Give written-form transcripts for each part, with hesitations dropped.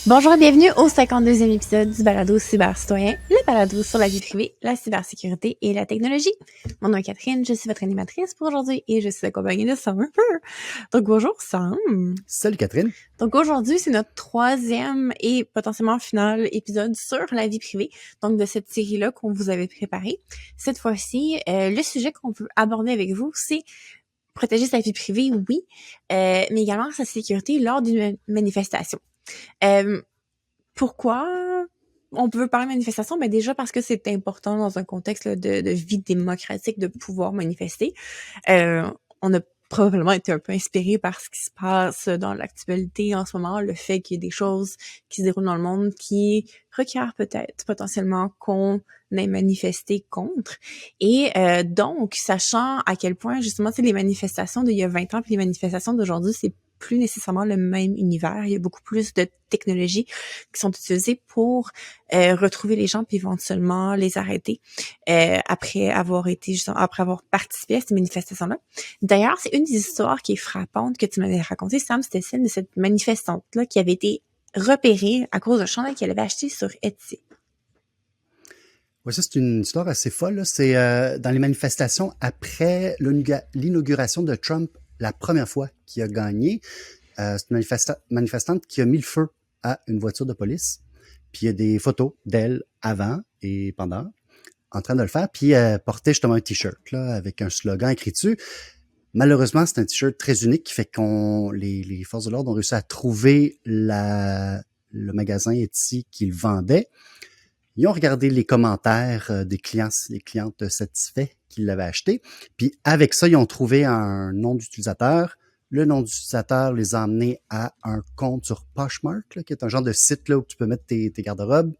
Bonjour et bienvenue au 52e épisode du balado cybercitoyen, le balado sur la vie privée, la cybersécurité et la technologie. Mon nom est Catherine, je suis votre animatrice pour aujourd'hui et je suis accompagnée de Sam. Donc bonjour Sam. Salut Catherine. Donc aujourd'hui, c'est notre troisième et potentiellement final épisode sur la vie privée, donc de cette série-là qu'on vous avait préparée. Cette fois-ci, le sujet qu'on veut aborder avec vous, c'est protéger sa vie privée, oui, mais également sa sécurité lors d'une manifestation. Pourquoi on peut parler de manifestation? Ben déjà parce que c'est important dans un contexte là, de vie démocratique de pouvoir manifester. On a probablement été un peu inspiré par ce qui se passe dans l'actualité en ce moment, le fait qu'il y ait des choses qui se déroulent dans le monde qui requièrent peut-être potentiellement qu'on ait manifesté contre. Et donc, sachant à quel point justement les manifestations d'il y a 20 ans et les manifestations d'aujourd'hui, c'est plus nécessairement le même univers. Il y a beaucoup plus de technologies qui sont utilisées pour retrouver les gens puis éventuellement les arrêter après avoir participé à ces manifestations-là. D'ailleurs, c'est une des histoires qui est frappante que tu m'avais racontée, Sam, c'était celle de cette manifestante-là qui avait été repérée à cause d'un chandail qu'elle avait acheté sur Etsy. Oui, ça, c'est une histoire assez folle, là. C'est dans les manifestations après l'inauguration de Trump, la première fois qu'il a gagné. C'est une manifestante qui a mis le feu à une voiture de police. Puis il y a des photos d'elle avant et pendant, en train de le faire. Puis elle portait justement un T-shirt là, avec un slogan écrit dessus. Malheureusement, c'est un T-shirt très unique qui fait qu'on les forces de l'ordre ont réussi à trouver le magasin Etsy qu'il vendait. Ils ont regardé les commentaires des clientes satisfaits qui l'avaient acheté. Puis avec ça, ils ont trouvé un nom d'utilisateur. Le nom d'utilisateur les a emmenés à un compte sur Poshmark, là, qui est un genre de site là, où tu peux mettre tes garde-robes.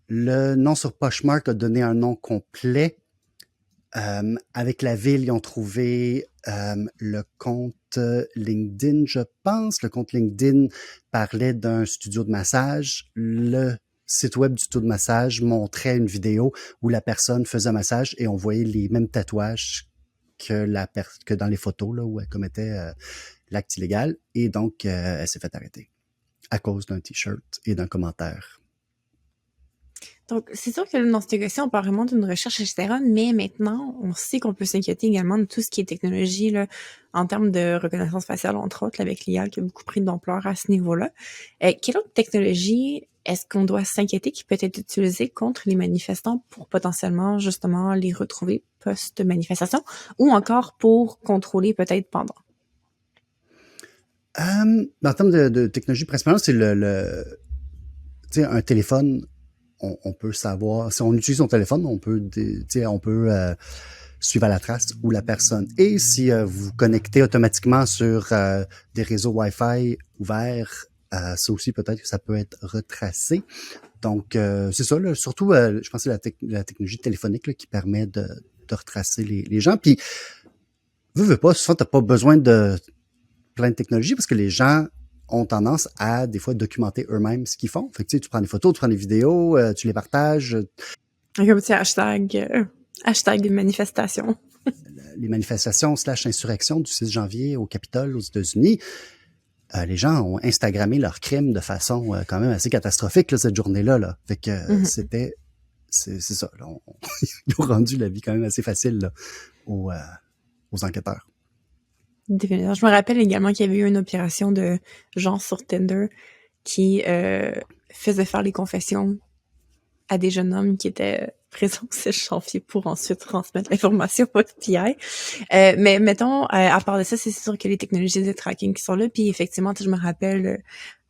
Le nom sur Poshmark a donné un nom complet. Avec la ville, ils ont trouvé le compte LinkedIn, je pense. Le compte LinkedIn parlait d'un studio de massage. Le site web du studio de massage montrait une vidéo où la personne faisait un massage et on voyait les mêmes tatouages que dans les photos là, où elle commettait l'acte illégal. Et donc, elle s'est fait arrêter à cause d'un T-shirt et d'un commentaire. Donc, c'est sûr que dans cette question, on parle vraiment d'une recherche, etc. Mais maintenant, on sait qu'on peut s'inquiéter également de tout ce qui est technologie, là, en termes de reconnaissance faciale, entre autres, avec l'IA qui a beaucoup pris d'ampleur à ce niveau-là. Quelle autre technologie est-ce qu'on doit s'inquiéter qui peut être utilisée contre les manifestants pour potentiellement, justement, les retrouver post-manifestation ou encore pour contrôler peut-être pendant? En termes de technologie, principalement, c'est tu sais, un téléphone. On peut savoir, si on utilise son téléphone, on peut suivre à la trace où la personne est. Si vous vous connectez automatiquement sur des réseaux Wi-Fi ouverts, ça aussi peut-être que ça peut être retracé. Donc c'est ça, là, surtout je pense que c'est la technologie téléphonique là, qui permet de retracer les gens. Puis veux pas, souvent t'as pas besoin de plein de technologies parce que les gens ont tendance à, des fois, documenter eux-mêmes ce qu'ils font. Fait que, tu sais, tu prends des photos, tu prends des vidéos, tu les partages. Comme un petit hashtag manifestation. Les manifestations / insurrections du 6 janvier au Capitole aux États-Unis, les gens ont Instagrammé leurs crimes de façon quand même assez catastrophique là, cette journée-là. Là. Fait que c'est ça. Là, ils ont rendu la vie quand même assez facile là, aux enquêteurs. Définitivement. Je me rappelle également qu'il y avait eu une opération de genre sur Tinder qui faisait faire les confessions à des jeunes hommes qui étaient présents au siège chantier pour ensuite transmettre l'information au FBI. Mais mettons, à part de ça, c'est sûr que les technologies de tracking qui sont là. Puis effectivement, je me rappelle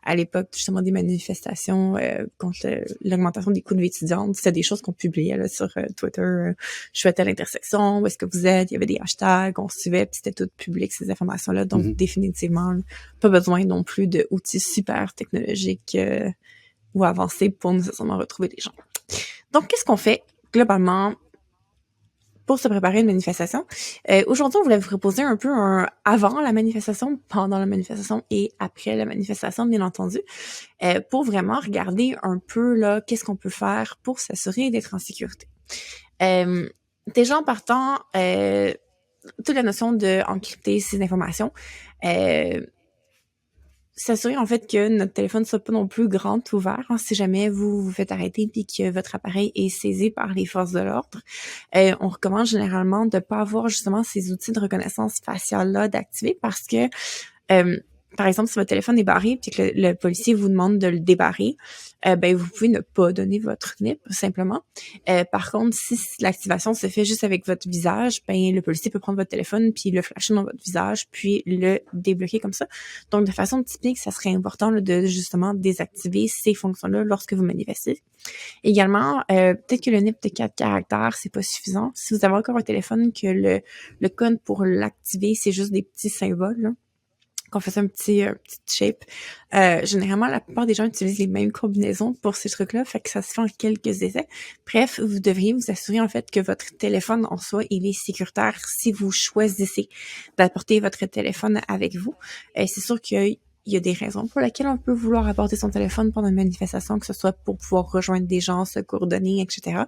à l'époque justement des manifestations contre l'augmentation des coûts de vie étudiante. C'était des choses qu'on publiait là, sur Twitter. Je suis à telle intersection, où est-ce que vous êtes? Il y avait des hashtags, on suivait, puis c'était tout public, ces informations-là. Donc, définitivement, pas besoin non plus d'outils super technologiques ou avancés pour nécessairement retrouver les gens. Donc, qu'est-ce qu'on fait globalement pour se préparer à une manifestation? Aujourd'hui, on voulait vous proposer un peu un avant la manifestation, pendant la manifestation et après la manifestation, bien entendu, pour vraiment regarder un peu là qu'est-ce qu'on peut faire pour s'assurer d'être en sécurité. Déjà en partant, toute la notion de encrypter ces informations, s'assurer en fait que notre téléphone soit pas non plus grand ouvert, hein, si jamais vous vous faites arrêter puis que votre appareil est saisi par les forces de l'ordre. On recommande généralement de pas avoir justement ces outils de reconnaissance faciale-là d'activer parce que par exemple, si votre téléphone est barré puis que le policier vous demande de le débarrer, ben vous pouvez ne pas donner votre NIP simplement. Par contre, si l'activation se fait juste avec votre visage, ben le policier peut prendre votre téléphone puis le flasher dans votre visage puis le débloquer comme ça. Donc, de façon typique, ça serait important là, de justement désactiver ces fonctions-là lorsque vous manifestez. Également, peut-être que le NIP de 4 caractères, c'est pas suffisant. Si vous avez encore un téléphone que le code pour l'activer, c'est juste des petits symboles, là, qu'on fasse un petit shape. Généralement, la plupart des gens utilisent les mêmes combinaisons pour ces trucs-là, fait que ça se fait en quelques essais. Bref, vous devriez vous assurer en fait que votre téléphone en soi, il est sécuritaire si vous choisissez d'apporter votre téléphone avec vous. C'est sûr qu'il y a des raisons pour lesquelles on peut vouloir apporter son téléphone pendant une manifestation, que ce soit pour pouvoir rejoindre des gens, se coordonner, etc.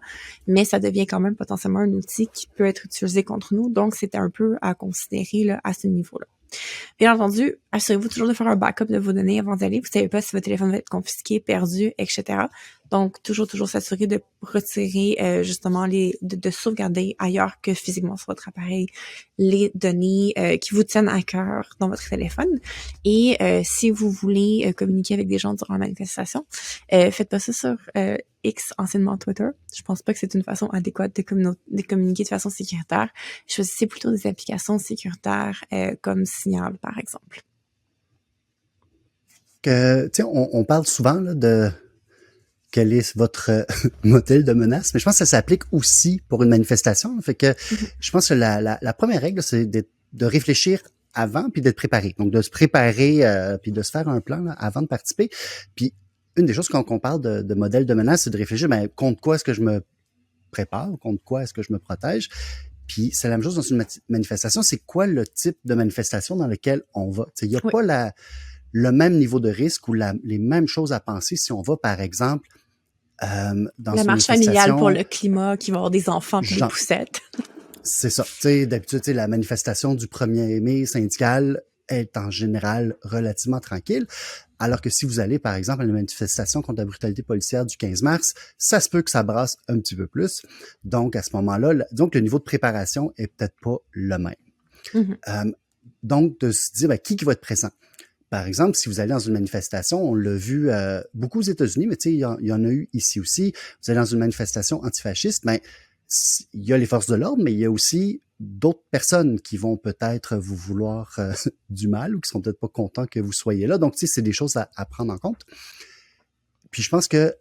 Mais ça devient quand même potentiellement un outil qui peut être utilisé contre nous, donc c'est un peu à considérer là, à ce niveau-là. Bien entendu, assurez-vous toujours de faire un backup de vos données avant d'aller. Vous savez pas si votre téléphone va être confisqué, perdu, etc. Donc, toujours s'assurer de retirer justement de sauvegarder ailleurs que physiquement sur votre appareil les données qui vous tiennent à cœur dans votre téléphone. Et si vous voulez communiquer avec des gens durant la manifestation, faites pas ça sur X, anciennement Twitter. Je pense pas que c'est une façon adéquate de communiquer de façon sécuritaire. Choisissez plutôt des applications sécuritaires comme Signal, par exemple. On parle souvent là, de quel est votre modèle de menace, mais je pense que ça s'applique aussi pour une manifestation. Fait que je pense que la première règle, c'est de réfléchir avant puis d'être préparé. Donc, de se préparer puis de se faire un plan là, avant de participer. Puis, une des choses quand on parle de modèle de menace, c'est de réfléchir, ben, contre quoi est-ce que je me prépare, contre quoi est-ce que je me protège. Puis, c'est la même chose dans une manifestation. C'est quoi le type de manifestation dans lequel on va? Il n'y a pas le même niveau de risque ou les mêmes choses à penser si on va, par exemple, dans la une marche familiale pour le climat, qui va avoir des enfants et des poussettes. C'est ça. D'habitude, la manifestation du 1er mai syndicale est en général relativement tranquille. Alors que si vous allez, par exemple, à une manifestation contre la brutalité policière du 15 mars, ça se peut que ça brasse un petit peu plus. Donc, à ce moment-là, donc le niveau de préparation est peut-être pas le même. Donc, de se dire, qui va être présent? Par exemple, si vous allez dans une manifestation, on l'a vu beaucoup aux États-Unis, mais il y en a eu ici aussi. Vous allez dans une manifestation antifasciste, mais il y a les forces de l'ordre, mais il y a aussi d'autres personnes qui vont peut-être vous vouloir du mal ou qui sont peut-être pas contents que vous soyez là. Donc, c'est des choses à prendre en compte. Puis, je pense que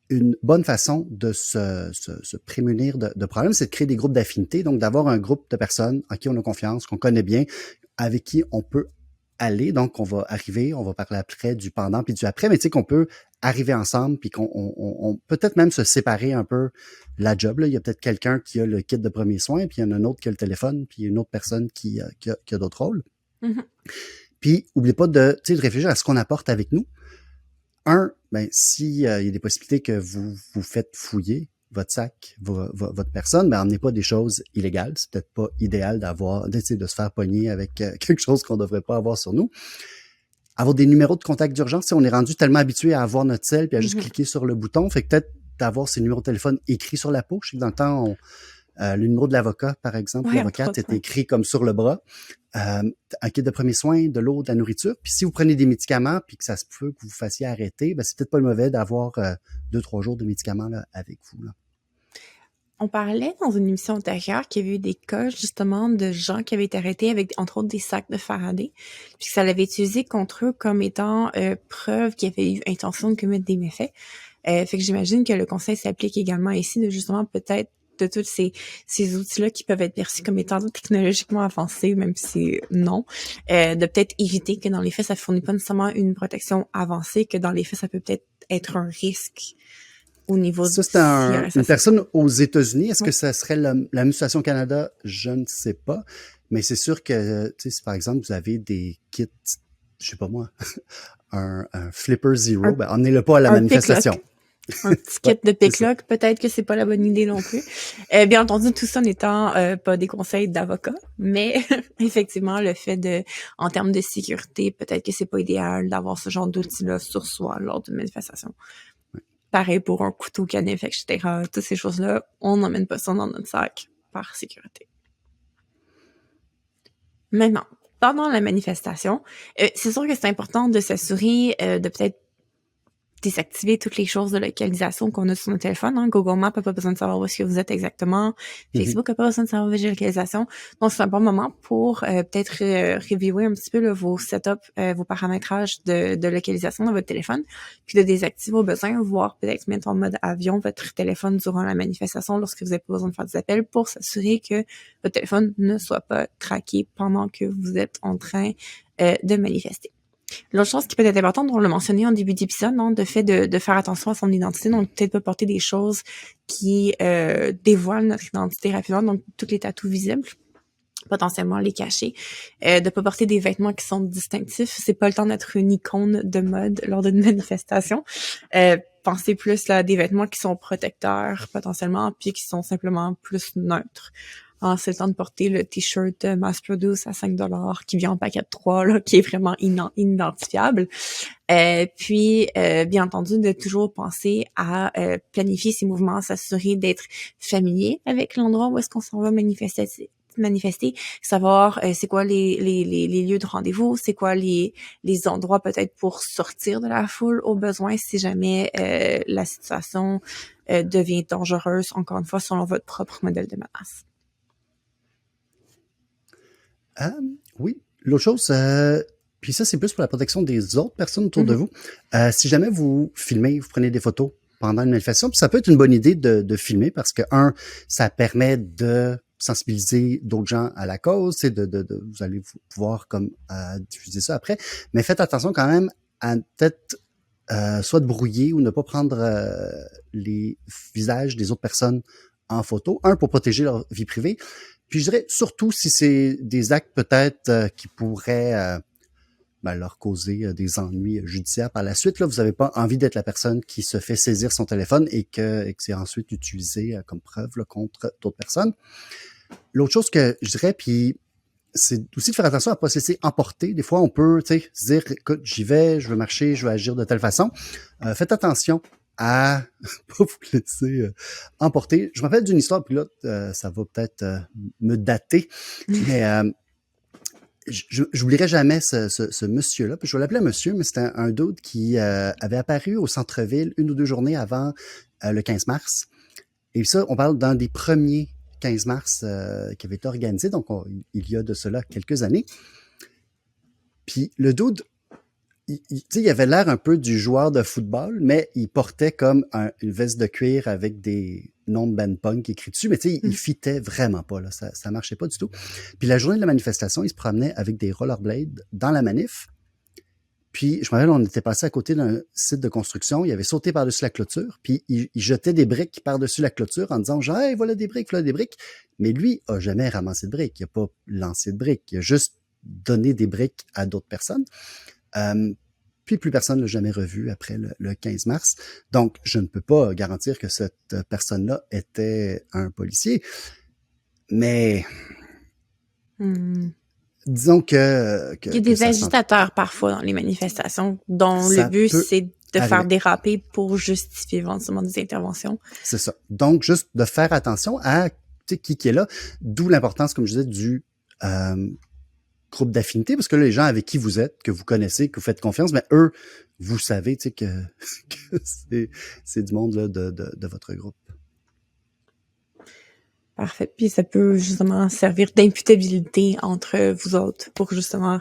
une bonne façon de se prémunir de problèmes, c'est de créer des groupes d'affinité, donc d'avoir un groupe de personnes en qui on a confiance, qu'on connaît bien, avec qui on peut aller. Donc, on va parler après du pendant puis du après, mais tu sais qu'on peut arriver ensemble puis qu'on peut-être même se séparer un peu la job. Là. Il y a peut-être quelqu'un qui a le kit de premiers soins, puis il y en a un autre qui a le téléphone, puis une autre personne qui a d'autres rôles. Puis, n'oubliez pas de réfléchir à ce qu'on apporte avec nous. S'il y a des possibilités que vous faites fouiller votre sac, votre personne, mais emmenez pas des choses illégales. C'est peut-être pas idéal de se faire pogner avec quelque chose qu'on devrait pas avoir sur nous. Avoir des numéros de contact d'urgence, on est rendu tellement habitué à avoir notre cell puis à juste cliquer sur le bouton, fait que peut-être d'avoir ces numéros de téléphone écrits sur la peau. Je sais que dans le temps, le numéro de l'avocat, par exemple, l'avocate est écrit comme sur le bras. Un kit de premiers soins, de l'eau, de la nourriture. Puis si vous prenez des médicaments puis que ça se peut que vous fassiez arrêter, c'est peut-être pas le mauvais d'avoir 2-3 jours de médicaments là, avec vous. Là. On parlait dans une émission antérieure qu'il y avait eu des cas justement de gens qui avaient été arrêtés avec entre autres des sacs de Faraday, puis que ça l'avait utilisé contre eux comme étant preuve qu'il y avait eu intention de commettre des méfaits. Fait que j'imagine que le conseil s'applique également ici de justement peut-être de tous ces outils-là qui peuvent être perçus comme étant technologiquement avancés, même si non, de peut-être éviter que dans les faits, ça fournit pas nécessairement une protection avancée, que dans les faits, ça peut peut-être être un risque au niveau ça, c'est une personne aux États-Unis. Est-ce que ça serait la même situation au Canada? Je ne sais pas. Mais c'est sûr que, si par exemple, vous avez des kits, je sais pas moi, un Flipper Zero, emmenez-le pas à la manifestation. Un petit kit de pick-lock, peut-être que c'est pas la bonne idée non plus. Bien entendu, tout ça n'étant pas des conseils d'avocat, mais effectivement, le fait en termes de sécurité, peut-être que c'est pas idéal d'avoir ce genre d'outil-là sur soi lors d'une manifestation. Pareil pour un couteau, canif, etc. Toutes ces choses-là, on n'emmène pas ça dans notre sac par sécurité. Maintenant, pendant la manifestation, c'est sûr que c'est important de s'assurer de peut-être désactiver toutes les choses de localisation qu'on a sur notre téléphone. Hein. Google Maps n'a pas besoin de savoir où est-ce que vous êtes exactement. Facebook n'a pas besoin de savoir votre géolocalisation. Donc, c'est un bon moment pour peut-être reviewer un petit peu là, vos setups, vos paramétrages de localisation dans votre téléphone, puis de désactiver vos besoins, voire peut-être mettre en mode avion votre téléphone durant la manifestation lorsque vous n'avez pas besoin de faire des appels pour s'assurer que votre téléphone ne soit pas traqué pendant que vous êtes en train de manifester. L'autre chose qui peut être importante, on l'a mentionné en début d'épisode, hein, de fait de faire attention à son identité, donc peut-être pas porter des choses qui dévoilent notre identité rapidement, donc toutes les tatous visibles, potentiellement les cacher, de pas porter des vêtements qui sont distinctifs, c'est pas le temps d'être une icône de mode lors d'une manifestation. Pensez plus à des vêtements qui sont protecteurs potentiellement, puis qui sont simplement plus neutres. Alors, c'est le temps de porter le t-shirt Mass Produce à 5$ qui vient en paquet de 3, là, qui est vraiment inidentifiable. Puis, bien entendu, de toujours penser à planifier ses mouvements, s'assurer d'être familier avec l'endroit où est-ce qu'on s'en va manifester, savoir c'est quoi les lieux de rendez-vous, c'est quoi les endroits peut-être pour sortir de la foule au besoin si jamais la situation devient dangereuse, encore une fois, selon votre propre modèle de menace. Oui. L'autre chose, puis ça, c'est plus pour la protection des autres personnes autour de vous. Si jamais vous filmez, vous prenez des photos pendant une manifestation, puis ça peut être une bonne idée de filmer parce que, ça permet de sensibiliser d'autres gens à la cause, c'est vous allez pouvoir comme diffuser ça après, mais faites attention quand même à peut-être soit de brouiller ou ne pas prendre les visages des autres personnes en photo. Pour protéger leur vie privée. Puis je dirais surtout si c'est des actes peut-être qui pourraient leur causer des ennuis judiciaires par la suite. Là, vous n'avez pas envie d'être la personne qui se fait saisir son téléphone et que c'est ensuite utilisé comme preuve là, contre d'autres personnes. L'autre chose que je dirais, puis c'est aussi de faire attention à ne pas se laisser emporter. Des fois, on peut se dire, écoute, j'y vais, je veux marcher, je veux agir de telle façon. Faites attention à pas vous laisser emporter. Je me rappelle d'une histoire, puis là, ça va peut-être me dater, mais j'oublierai jamais ce monsieur-là. Puis je vais l'appeler monsieur, mais c'était un dude qui avait apparu au centre-ville 1 ou 2 journées avant le 15 mars. Et ça, on parle d'un des premiers 15 mars qui avait été organisé, donc il y a de cela quelques années. Puis le dude, il avait l'air un peu du joueur de football, mais il portait comme une veste de cuir avec des noms de band punk écrits dessus, mais il fitait vraiment pas, là, ça marchait pas du tout. Puis la journée de la manifestation, il se promenait avec des rollerblades dans la manif. Puis je me rappelle, on était passé à côté d'un site de construction, il avait sauté par-dessus la clôture, puis il jetait des briques par-dessus la clôture en disant genre « Hey, voilà des briques, voilà des briques ». Mais lui a jamais ramassé de briques, il a pas lancé de briques, il a juste donné des briques à d'autres personnes. Puis plus personne ne l'a jamais revu après le 15 mars. Donc, je ne peux pas garantir que cette personne-là était un policier. Mais disons que il y a des agitateurs parfois dans les manifestations dont le but, c'est de faire déraper pour justifier éventuellement des interventions. C'est ça. Donc, juste de faire attention à qui est là. D'où l'importance, comme je disais, du groupe d'affinité, parce que là, les gens avec qui vous êtes, que vous connaissez, que vous faites confiance, mais eux, vous savez que c'est du monde là, de votre groupe. Parfait. Puis ça peut justement servir d'imputabilité entre vous autres pour justement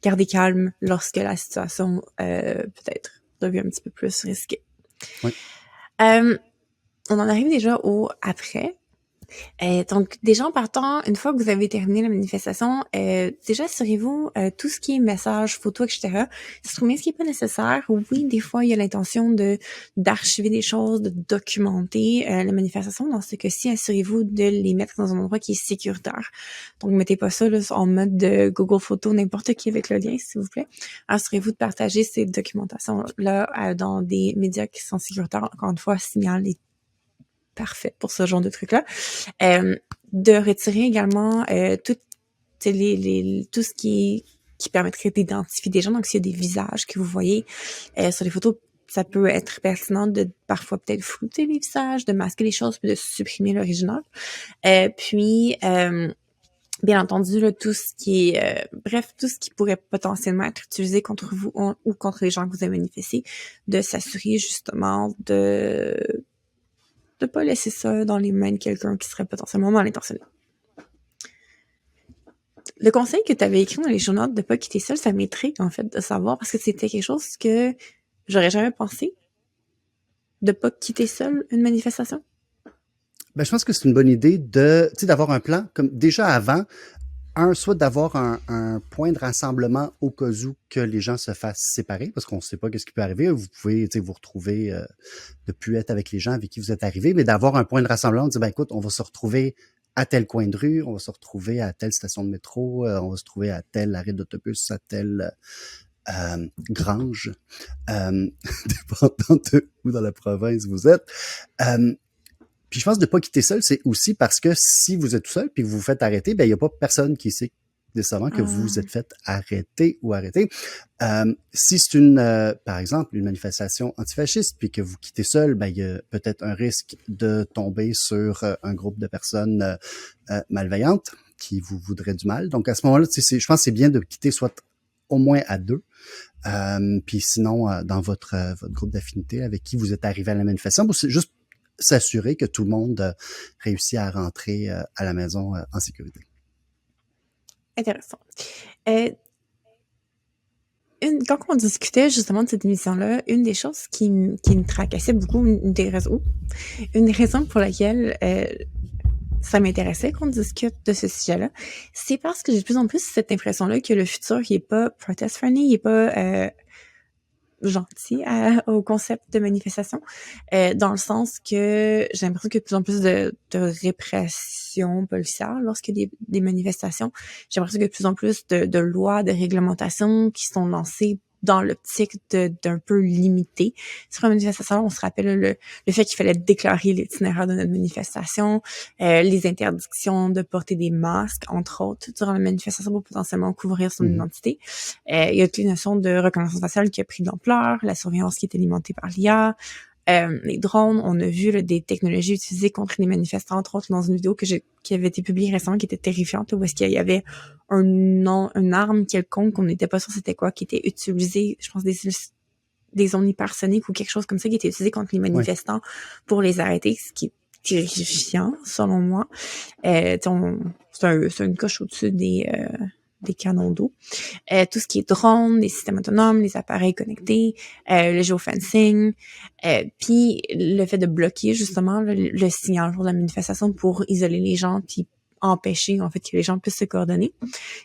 garder calme lorsque la situation peut-être devient un petit peu plus risquée. Oui. On en arrive déjà au après. Donc, déjà en partant, une fois que vous avez terminé la manifestation, déjà assurez-vous tout ce qui est messages, photos, etc. Supprimez ce qui est pas nécessaire. Oui, des fois, il y a l'intention d'archiver des choses, de documenter la manifestation. Dans ce cas-ci, assurez-vous de les mettre dans un endroit qui est sécuritaire. Donc, mettez pas ça là, en mode de Google Photos, n'importe qui avec le lien, s'il vous plaît. Assurez-vous de partager ces documentations-là dans des médias qui sont sécuritaires. Encore une fois, Signal est parfait pour ce genre de trucs-là. De retirer également tout ce qui permettrait d'identifier des gens. Donc, s'il y a des visages que vous voyez sur les photos, ça peut être pertinent de parfois peut-être flouter les visages, de masquer les choses, puis de supprimer l'original. Bien entendu, là, tout ce qui est, tout ce qui pourrait potentiellement être utilisé contre vous ou contre les gens que vous avez manifestés, de s'assurer justement de pas laisser ça dans les mains de quelqu'un qui serait potentiellement mal intentionné. Le conseil que tu avais écrit dans les show notes de pas quitter seul, ça m'intrigue en fait de savoir parce que c'était quelque chose que j'aurais jamais pensé de pas quitter seul une manifestation. Ben, je pense que c'est une bonne idée d'avoir un plan comme déjà avant. Soit d'avoir un point de rassemblement au cas où que les gens se fassent séparer, parce qu'on ne sait pas ce qui peut arriver. Vous pouvez vous retrouver, de plus être avec les gens avec qui vous êtes arrivés, mais d'avoir un point de rassemblement, de dire, ben écoute, on va se retrouver à tel coin de rue, on va se retrouver à telle station de métro, on va se trouver à tel arrêt d'autobus, à telle grange, dépendant de où dans la province vous êtes. Puis je pense de ne pas quitter seul, c'est aussi parce que si vous êtes tout seul puis que vous vous faites arrêter, ben il n'y a pas personne qui sait nécessairement que vous vous êtes fait arrêter ou arrêter. Si c'est par exemple, une manifestation antifasciste puis que vous quittez seul, ben il y a peut-être un risque de tomber sur un groupe de personnes malveillantes qui vous voudraient du mal. Donc à ce moment-là, je pense que c'est bien de quitter soit au moins à deux. Puis sinon, dans votre groupe d'affinité avec qui vous êtes arrivé à la manifestation, c'est juste s'assurer que tout le monde réussit à rentrer à la maison en sécurité. Intéressant. Quand on discutait justement de cette émission-là, une des choses qui me tracassait beaucoup, une des raisons pour laquelle ça m'intéressait qu'on discute de ce sujet-là, c'est parce que j'ai de plus en plus cette impression-là que le futur, il est pas protest-friendly, il est pas gentil au concept de manifestation, dans le sens que j'ai l'impression qu'il y a de plus en plus de répression policière lorsqu'il y a des manifestations. J'ai l'impression qu'il y a de plus en plus de lois, de réglementations qui sont lancées dans l'optique d'un peu limiter. Sur une manifestation, on se rappelle le fait qu'il fallait déclarer l'itinéraire de notre manifestation, les interdictions de porter des masques, entre autres, durant la manifestation pour potentiellement couvrir son identité. Il y a toutes les notions de reconnaissance faciale qui a pris de l'ampleur, la surveillance qui est alimentée par l'IA, les drones. On a vu des technologies utilisées contre les manifestants, entre autres, dans une vidéo qui avait été publiée récemment, qui était terrifiante, où est-ce qu'il y avait une arme quelconque qu'on n'était pas sûr c'était quoi, qui était utilisée, je pense, des ondes hypersoniques ou quelque chose comme ça, qui était utilisé contre les manifestants pour les arrêter, ce qui est terrifiant, selon moi. C'est une coche au-dessus des canons d'eau. Tout ce qui est drone, les systèmes autonomes, les appareils connectés, le géofencing, puis le fait de bloquer justement le signal pour la manifestation pour isoler les gens puis empêcher en fait que les gens puissent se coordonner.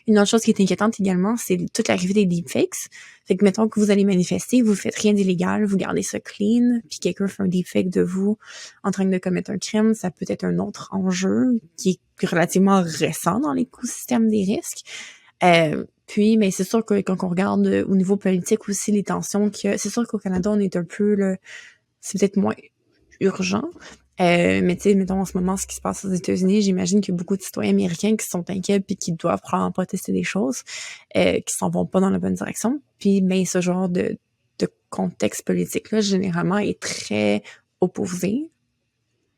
Une autre chose qui est inquiétante également, c'est toute l'arrivée des deepfakes. Fait que mettons que vous allez manifester, vous faites rien d'illégal, vous gardez ça clean, puis quelqu'un fait un deepfake de vous en train de commettre un crime, ça peut être un autre enjeu qui est relativement récent dans l'écosystème des risques. Puis, mais c'est sûr que quand on regarde au niveau politique aussi les tensions qu'il y a, c'est sûr qu'au Canada, on est un peu c'est peut-être moins urgent. Mais tu sais, mettons en ce moment, ce qui se passe aux États-Unis, j'imagine qu'il y a beaucoup de citoyens américains qui sont inquiets puis qui doivent probablement protester des choses qui s'en vont pas dans la bonne direction. Puis, ben, ce genre de contexte politique-là, généralement, est très opposé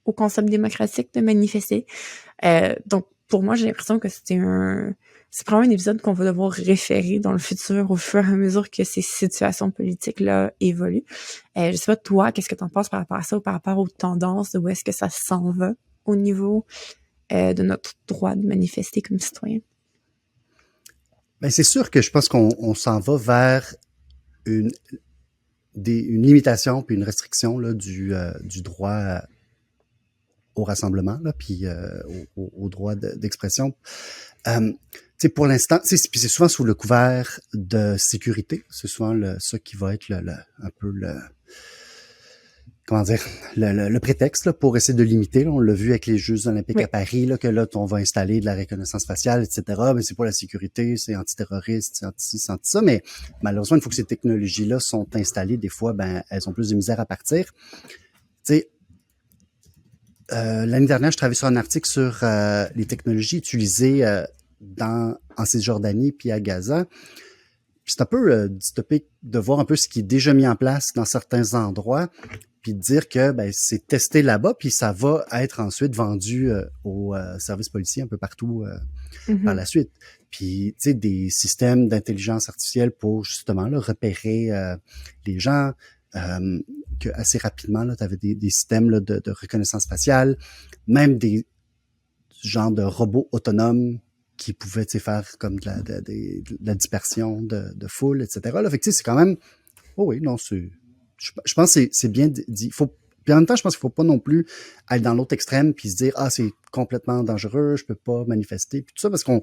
au concept démocratique de manifester. Donc, pour moi, j'ai l'impression que c'est probablement un épisode qu'on va devoir référer dans le futur au fur et à mesure que ces situations politiques-là évoluent. Je sais pas, toi, qu'est-ce que tu en penses par rapport à ça ou par rapport aux tendances, de où est-ce que ça s'en va au niveau de notre droit de manifester comme citoyen? Ben, c'est sûr que je pense qu'on s'en va vers une limitation puis une restriction là, du droit au rassemblement, là, puis au droit d'expression. Pour l'instant, puis c'est souvent sous le couvert de sécurité. C'est souvent ça qui va être un peu comment dire, le prétexte là, pour essayer de limiter. Là, on l'a vu avec les Jeux olympiques à Paris, là, que là, on va installer de la reconnaissance faciale, etc. Mais c'est pas la sécurité, c'est antiterroriste, c'est anti-ci, c'est anti-ça. Mais malheureusement, une fois que ces technologies-là sont installées, des fois, elles ont plus de misère à partir. L'année dernière, je travaillais sur un article sur les technologies utilisées en Cisjordanie puis à Gaza. Puis c'est un peu dystopique de voir un peu ce qui est déjà mis en place dans certains endroits, puis de dire que c'est testé là-bas, puis ça va être ensuite vendu aux services policiers un peu partout par la suite. Puis, tu sais, des systèmes d'intelligence artificielle pour justement là, repérer les gens, que assez rapidement, tu avais des systèmes là, de reconnaissance faciale, même des genres de robots autonomes qui pouvaient faire comme de la dispersion de foule, etc. Là, fait que c'est quand même... Oh oui, non, je pense que c'est bien dit. Puis en même temps, je pense qu'il faut pas non plus aller dans l'autre extrême puis se dire « Ah, c'est complètement dangereux, je peux pas manifester », puis tout ça, parce qu'on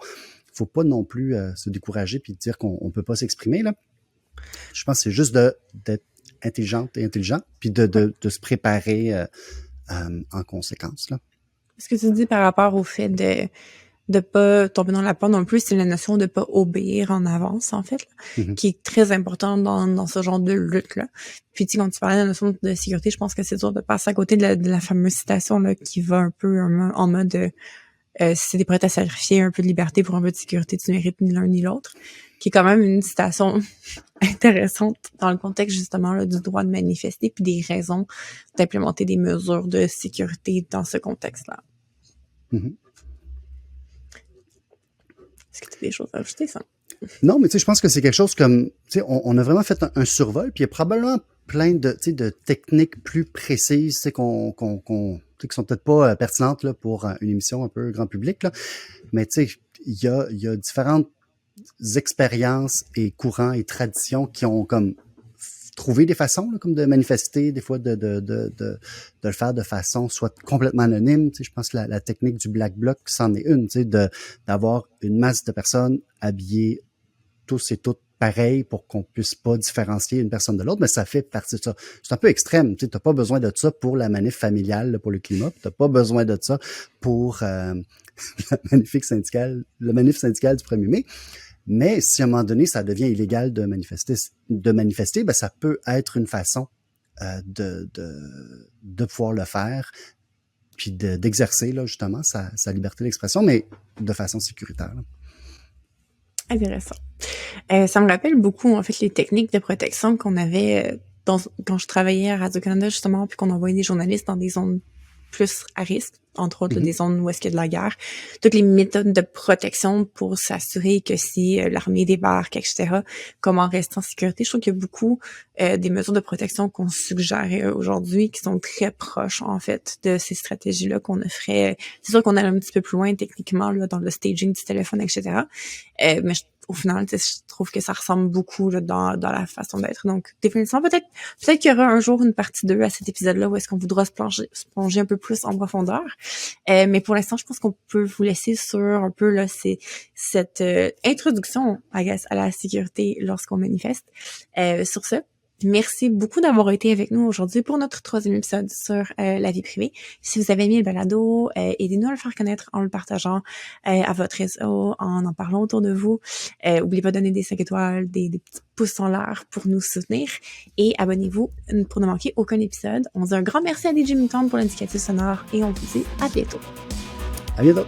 faut pas non plus se décourager puis dire qu'on peut pas s'exprimer, là. Je pense que c'est juste d'être intelligente et intelligent, puis de se préparer en conséquence, là. Ce que tu dis par rapport au fait de pas tomber dans la peur non plus, c'est la notion de pas obéir en avance, en fait, là, qui est très importante dans ce genre de lutte-là. Puis, tu sais, quand tu parlais de la notion de sécurité, je pense que c'est dur de passer à côté de la fameuse citation, là, qui va un peu en mode si t'es prête à sacrifier un peu de liberté pour un peu de sécurité, tu mérites ni l'un ni l'autre, qui est quand même une citation intéressante dans le contexte, justement, là, du droit de manifester puis des raisons d'implémenter des mesures de sécurité dans ce contexte-là. Est-ce que tu as des choses à ajouter, ça? Non, mais tu sais, je pense que c'est quelque chose comme, tu sais, on a vraiment fait un survol, puis il y a probablement plein de techniques plus précises, tu sais, qui sont peut-être pas pertinentes là pour une émission un peu grand public, là. Mais tu sais, il y a différentes expériences et courants et traditions qui ont comme trouvé des façons là, comme de manifester, des fois de le faire de façon soit complètement anonyme. Tu sais, je pense que la technique du Black Bloc, c'en est une, tu sais, d'avoir une masse de personnes habillées tous et toutes pareil pour qu'on puisse pas différencier une personne de l'autre, mais ça fait partie de ça. C'est un peu extrême, tu sais, t'as pas besoin de ça pour la manif familiale, là, pour le climat, t'as pas besoin de ça pour la manif syndicale du 1er mai. Mais si à un moment donné, ça devient illégal de manifester, ça peut être une façon de pouvoir le faire, puis d'exercer là justement sa liberté d'expression, mais de façon sécuritaire. Là. Intéressant. Ça me rappelle beaucoup, en fait, les techniques de protection qu'on avait quand je travaillais à Radio-Canada, justement, puis qu'on envoyait des journalistes dans des zones plus à risque, entre autres des zones où est-ce qu'il y a de la guerre. Toutes les méthodes de protection pour s'assurer que si l'armée débarque, etc., comment rester en sécurité. Je trouve qu'il y a beaucoup des mesures de protection qu'on suggérait aujourd'hui qui sont très proches, en fait, de ces stratégies-là qu'on offrait. C'est sûr qu'on allait un petit peu plus loin techniquement là, dans le staging du téléphone, etc. Mais au final, je trouve que ça ressemble beaucoup là, dans la façon d'être. Donc, définitivement, peut-être qu'il y aura un jour une partie 2 à cet épisode-là où est-ce qu'on voudra se plonger un peu plus en profondeur. Mais pour l'instant, je pense qu'on peut vous laisser sur un peu là, cette introduction, I guess, à la sécurité lorsqu'on manifeste. Sur ce, merci beaucoup d'avoir été avec nous aujourd'hui pour notre 3e épisode sur la vie privée. Si vous avez aimé le balado, aidez-nous à le faire connaître en le partageant à votre réseau, en parlant autour de vous. N'oubliez pas de donner des 5 étoiles, des petits pouces en l'air pour nous soutenir. Et abonnez-vous pour ne manquer aucun épisode. On dit un grand merci à DJ Mutant pour l'indicatif sonore et on vous dit à bientôt. À bientôt.